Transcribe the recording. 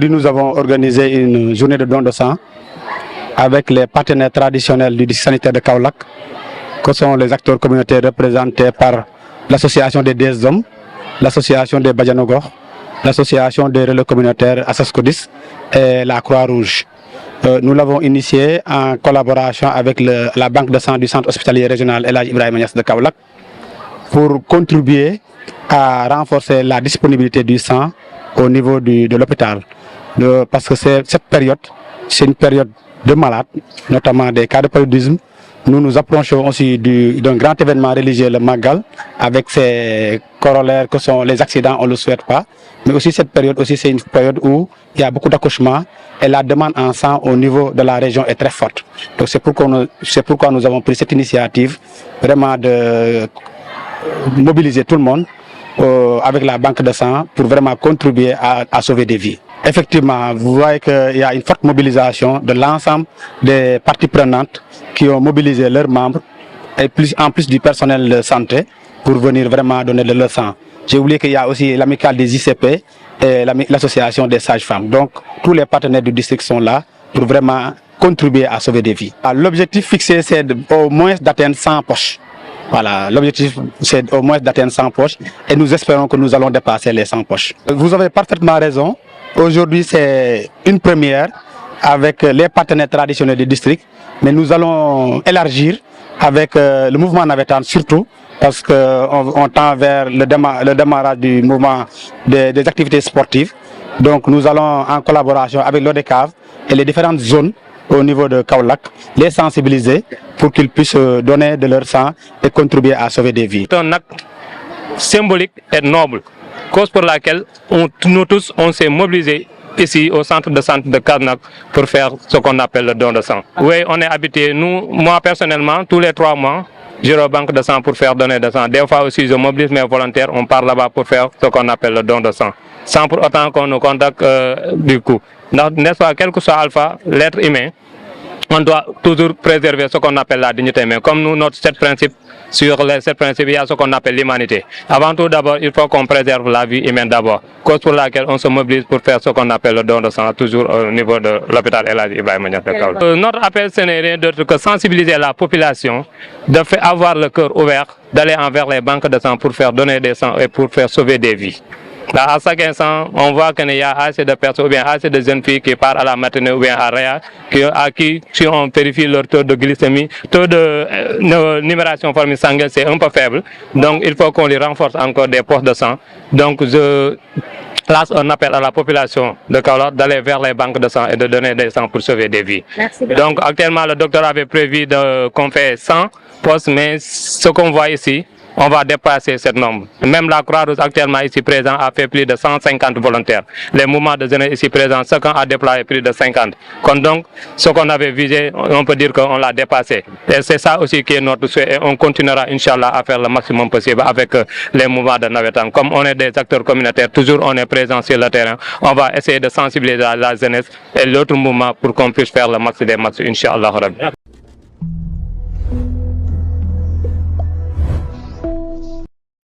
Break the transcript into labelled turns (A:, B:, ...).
A: Aujourd'hui, nous avons organisé une journée de don de sang avec les partenaires traditionnels du district sanitaire de Kaolack, que sont les acteurs communautaires représentés par l'association des DSDOM, l'association des Badjanogor, l'association des relais communautaires Assascodis et la Croix-Rouge. Nous l'avons initié en collaboration avec la banque de sang du centre hospitalier régional El Hadj Ibrahima Niass de Kaolack pour contribuer à renforcer la disponibilité du sang au niveau de l'hôpital. Parce que cette période, c'est une période de malades, notamment des cas de paludisme. Nous nous approchons aussi d'un grand événement religieux, le Magal, avec ses corollaires que sont les accidents, on ne le souhaite pas. Mais aussi cette période, c'est une période où il y a beaucoup d'accouchements et la demande en sang au niveau de la région est très forte. Donc c'est pourquoi nous avons pris cette initiative vraiment de mobiliser tout le monde avec la banque de sang pour vraiment contribuer à sauver des vies. Effectivement, vous voyez qu'il y a une forte mobilisation de l'ensemble des parties prenantes qui ont mobilisé leurs membres et en plus du personnel de santé pour venir vraiment donner de leur sang. J'ai oublié qu'il y a aussi l'amicale des ICP et l'association des sages-femmes. Donc tous les partenaires du district sont là pour vraiment contribuer à sauver des vies. L'objectif fixé, c'est au moins d'atteindre 100 poches. Voilà, l'objectif c'est au moins d'atteindre 100 poches et nous espérons que nous allons dépasser les 100 poches. Vous avez parfaitement raison. Aujourd'hui, c'est une première avec les partenaires traditionnels du district, mais nous allons élargir avec le mouvement navétane surtout, parce qu'on tend vers le démarrage du mouvement des activités sportives. Donc nous allons en collaboration avec l'ODCAV et les différentes zones au niveau de Kaolack, les sensibiliser pour qu'ils puissent donner de leur sang et contribuer à sauver des vies.
B: C'est un acte symbolique et noble, cause pour laquelle nous tous on s'est mobilisés ici au centre de santé de Karnak pour faire ce qu'on appelle le don de sang. Oui, on est habitué. Moi personnellement, tous les 3 mois, je vais aux banques de sang pour faire donner de sang. Des fois aussi, je mobilise mes volontaires, on part là-bas pour faire ce qu'on appelle le don de sang. Sans pour autant qu'on nous contacte du coup. N'est-ce pas, quel que soit alpha, l'être humain, on doit toujours préserver ce qu'on appelle la dignité. Mais comme nous, notre 7 principes, sur les 7 principes, il y a ce qu'on appelle l'humanité. Avant tout, d'abord, il faut qu'on préserve la vie humaine d'abord. Cause pour laquelle on se mobilise pour faire ce qu'on appelle le don de sang, toujours au niveau de l'hôpital El Hadj Ibrahima Niass de Kaolack. Notre appel, ce n'est rien d'autre que sensibiliser la population, de faire avoir le cœur ouvert, d'aller envers les banques de sang pour faire donner des sangs et pour faire sauver des vies. Là, à chaque instant, on voit qu'il y a assez de personnes, ou bien assez de jeunes filles qui partent à la matinée ou bien à Réa, à qui, si on vérifie leur taux de glycémie, taux de numération formée sanguine, c'est un peu faible. Donc, il faut qu'on les renforce encore des postes de sang. Donc, je lance un appel à la population de Kaolack d'aller vers les banques de sang et de donner des sangs pour sauver des vies.
C: Merci.
B: Donc, actuellement, le docteur avait prévu qu'on fait 100 postes, mais ce qu'on voit ici, on va dépasser ce nombre. Même la Croix-Rouge actuellement ici présent a fait plus de 150 volontaires. Les mouvements de jeunesse ici présents, chacun a déployé plus de 50. Donc, ce qu'on avait visé, on peut dire qu'on l'a dépassé. Et c'est ça aussi qui est notre souhait. Et on continuera, Inch'Allah, à faire le maximum possible avec les mouvements de navétane. Comme on est des acteurs communautaires, toujours on est présent sur le terrain. On va essayer de sensibiliser la jeunesse et l'autre mouvement pour qu'on puisse faire le max des max, Inch'Allah.